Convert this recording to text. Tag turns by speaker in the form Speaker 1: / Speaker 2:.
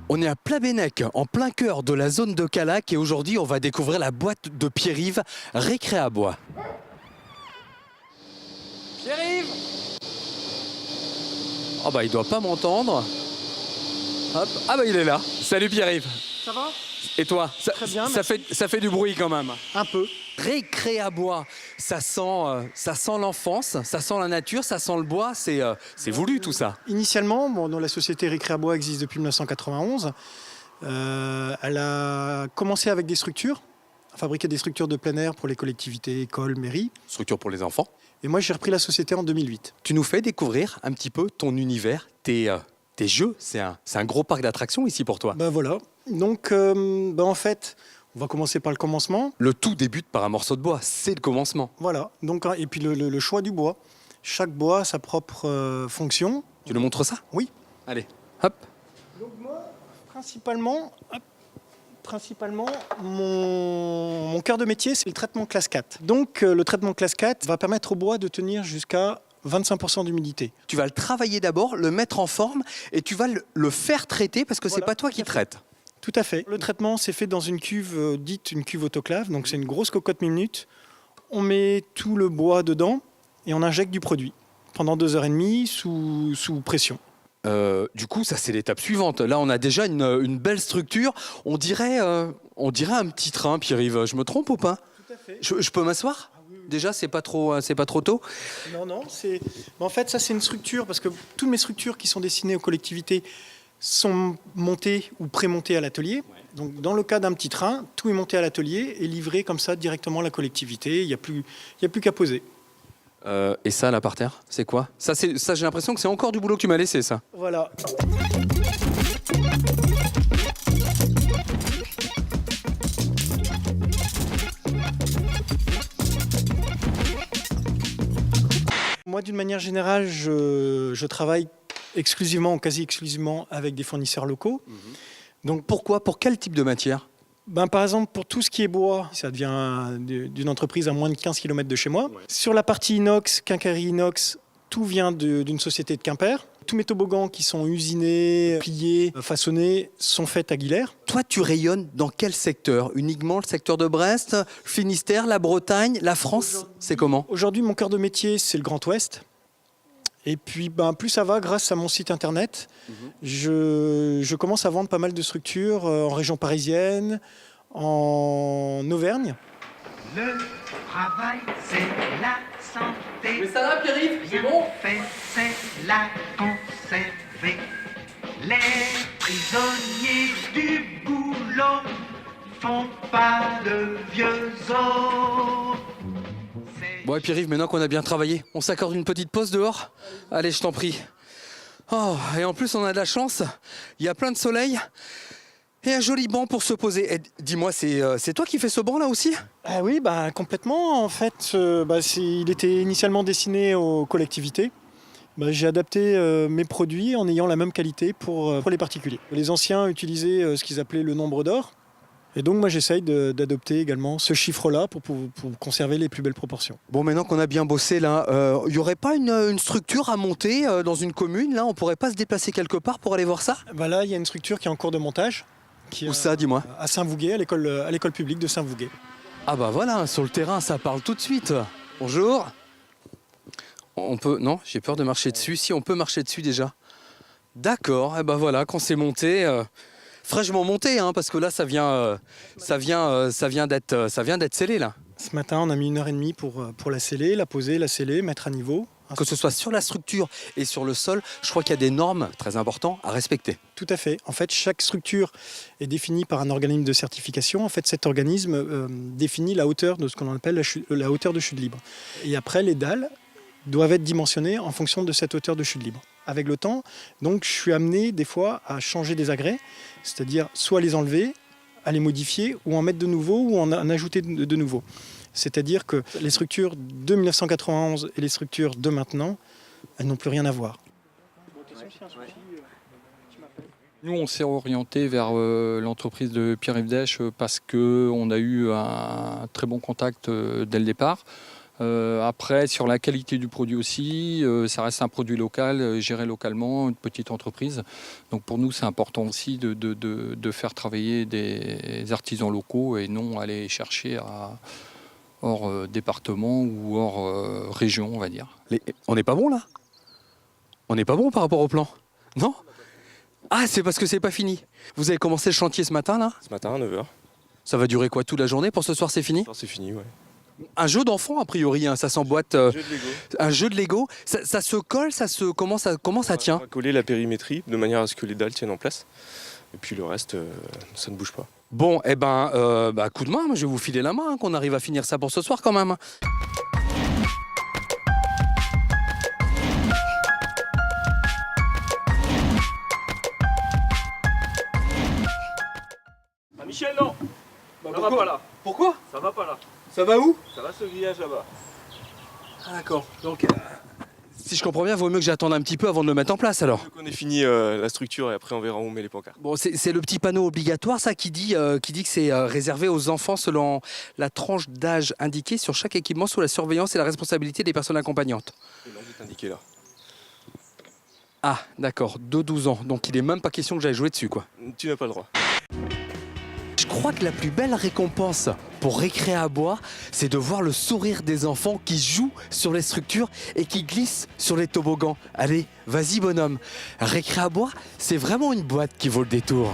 Speaker 1: On est à Plabennec, en plein cœur de la zone de Callac, et aujourd'hui on va découvrir la boîte de Pierre-Yves Récréabois. Pierre-Yves! Oh bah il doit pas m'entendre. Hop. Ah bah il est là. Salut Pierre-Yves.
Speaker 2: Ça va?
Speaker 1: Et toi?
Speaker 2: Très bien,
Speaker 1: ça fait du bruit quand même.
Speaker 2: Un peu.
Speaker 1: Récréabois, ça sent l'enfance, ça sent la nature, ça sent le bois, c'est voulu tout ça.
Speaker 2: Initialement, la société Récréabois existe depuis 1991. Elle a commencé avec des structures, à fabriquer des structures de plein air pour les collectivités, écoles, mairies.
Speaker 1: Structure pour les enfants.
Speaker 2: Et moi, j'ai repris la société en 2008.
Speaker 1: Tu nous fais découvrir un petit peu ton univers, tes jeux. C'est un gros parc d'attractions ici pour toi.
Speaker 2: Ben voilà. Donc, en fait, on va commencer par le commencement.
Speaker 1: Le tout débute par un morceau de bois, c'est le commencement.
Speaker 2: Voilà. Donc, et puis le choix du bois. Chaque bois a sa propre fonction.
Speaker 1: Tu nous montres ça?
Speaker 2: Oui.
Speaker 1: Allez, hop.
Speaker 2: Donc moi, principalement, mon cœur de métier, c'est le traitement classe 4. Donc le traitement classe 4 va permettre au bois de tenir jusqu'à 25% d'humidité.
Speaker 1: Tu vas le travailler d'abord, le mettre en forme, et tu vas le faire traiter parce que
Speaker 2: Voilà,
Speaker 1: c'est pas toi qui traites.
Speaker 2: Tout à fait. Le traitement, c'est fait dans une cuve dite une cuve autoclave. Donc c'est une grosse cocotte minute. On met tout le bois dedans et on injecte du produit pendant 2h30 sous pression.
Speaker 1: Du coup, ça c'est l'étape suivante. Là, on a déjà une belle structure. On dirait un petit train, Pierre-Yves. Je me trompe ou pas?
Speaker 2: Tout à fait.
Speaker 1: Je peux m'asseoir?
Speaker 2: Oui.
Speaker 1: Déjà, c'est pas trop tôt.
Speaker 2: Non. En fait, ça c'est une structure parce que toutes mes structures qui sont destinées aux collectivités sont montées ou pré-montées à l'atelier. Donc, dans le cas d'un petit train, tout est monté à l'atelier et livré comme ça directement à la collectivité. Il n'y a plus qu'à poser.
Speaker 1: Et ça, là, par terre, c'est quoi? Ça, j'ai l'impression que c'est encore du boulot que tu m'as laissé, ça.
Speaker 2: Voilà. Moi, d'une manière générale, je travaille exclusivement ou quasi exclusivement avec des fournisseurs locaux.
Speaker 1: Donc, pourquoi? Pour quel type de matière?
Speaker 2: Par exemple, pour tout ce qui est bois, ça devient d'une entreprise à moins de 15 km de chez moi. Ouais. Sur la partie inox, quincaillerie inox, tout vient d'une société de Quimper. Tous mes toboggans qui sont usinés, pliés, façonnés, sont faits à Guilherme.
Speaker 1: Toi, tu rayonnes dans quel secteur? Uniquement le secteur de Brest, Finistère, la Bretagne, la France? C'est comment?
Speaker 2: Aujourd'hui, mon cœur de métier, c'est le Grand Ouest. Et puis, plus ça va, grâce à mon site internet, je commence à vendre pas mal de structures en région parisienne, en Auvergne.
Speaker 3: Le travail, c'est la santé.
Speaker 1: Mais ça va, Pierre-Yves? C'est bon?
Speaker 3: Fait, c'est la conserver. Les prisonniers du boulot font pas de vieux os.
Speaker 1: Bon, et Pierre-Yves, maintenant qu'on a bien travaillé, on s'accorde une petite pause dehors? Allez, je t'en prie. Oh, et en plus, on a de la chance. Il y a plein de soleil et un joli banc pour se poser. Et dis-moi, c'est toi qui fais ce banc là aussi?
Speaker 2: Ah oui, complètement. En fait, il était initialement destiné aux collectivités. J'ai adapté mes produits en ayant la même qualité pour les particuliers. Les anciens utilisaient ce qu'ils appelaient le nombre d'or. Et donc moi j'essaye d'adopter également ce chiffre-là pour conserver les plus belles proportions.
Speaker 1: Bon, maintenant qu'on a bien bossé là, il n'y aurait pas une structure à monter dans une commune là? On pourrait pas se déplacer quelque part pour aller voir ça?
Speaker 2: Là, il y a une structure qui est en cours de montage.
Speaker 1: Où ça, dis-moi?
Speaker 2: À Saint-Vouguet, à l'école publique de Saint-Vouguet.
Speaker 1: Ah bah voilà, sur le terrain, ça parle tout de suite. Bonjour. On peut... Non, j'ai peur de marcher dessus. Si, on peut marcher dessus déjà. D'accord, et ben voilà, quand c'est monté... fraîchement monté, hein, parce que là, ça vient d'être scellé, là.
Speaker 2: Ce matin, on a mis 1h30 pour la sceller, la poser, la sceller, mettre à niveau.
Speaker 1: Que ce soit sur la structure et sur le sol, je crois qu'il y a des normes très importantes à respecter.
Speaker 2: Tout à fait. En fait, chaque structure est définie par un organisme de certification. En fait, cet organisme définit la hauteur de ce qu'on appelle la hauteur de chute libre. Et après, les dalles doivent être dimensionnées en fonction de cette hauteur de chute libre. Avec le temps, donc, je suis amené des fois à changer des agrès, c'est-à-dire soit les enlever, à les modifier, ou en mettre de nouveaux, ou en ajouter de nouveaux. C'est-à-dire que les structures de 1991 et les structures de maintenant, elles n'ont plus rien à voir.
Speaker 4: Nous, on s'est orienté vers l'entreprise de Pierre-Yves Dèche parce qu'on a eu un très bon contact dès le départ. Après, sur la qualité du produit aussi, ça reste un produit local, géré localement, une petite entreprise. Donc pour nous, c'est important aussi de faire travailler des artisans locaux et non aller chercher hors département ou hors région, on va dire.
Speaker 1: On n'est pas bon là? On n'est pas bon par rapport au plan? Non? Ah, c'est parce que c'est pas fini. Vous avez commencé le chantier ce matin là?
Speaker 5: Ce matin à 9h.
Speaker 1: Ça va durer quoi, toute la journée? Pour ce soir, c'est fini?
Speaker 5: C'est fini, ouais.
Speaker 1: Un jeu d'enfant a priori, hein, ça s'emboîte.
Speaker 5: Jeu de Lego.
Speaker 1: Un jeu de Lego. Ça se colle, comment ça tient?
Speaker 5: On va coller la périmétrie de manière à ce que les dalles tiennent en place. Et puis le reste, ça ne bouge pas.
Speaker 1: Bon, eh ben, coup de main, je vais vous filer la main, hein, qu'on arrive à finir ça pour ce soir quand même.
Speaker 6: Ah Michel, non, ça va pas là.
Speaker 1: Pourquoi?
Speaker 6: Ça va pas là.
Speaker 1: Ça va où?
Speaker 6: Ça va ce grillage là-bas.
Speaker 1: Ah d'accord. Donc, si je comprends bien, il vaut mieux que j'attende un petit peu avant de le mettre en place alors.
Speaker 5: Donc on ait fini la structure et après on verra où on met les pancartes.
Speaker 1: Bon, c'est le petit panneau obligatoire, ça, qui dit que c'est réservé aux enfants selon la tranche d'âge indiquée sur chaque équipement sous la surveillance et la responsabilité des personnes accompagnantes.
Speaker 5: Et l'âge est indiqué là.
Speaker 1: Ah, d'accord, de 12 ans. Donc il n'est même pas question que j'aille jouer dessus, quoi.
Speaker 5: Tu n'as pas le droit.
Speaker 1: Je crois que la plus belle récompense pour Récréa Bois, c'est de voir le sourire des enfants qui jouent sur les structures et qui glissent sur les toboggans. Allez, vas-y bonhomme. Récréa Bois, c'est vraiment une boîte qui vaut le détour.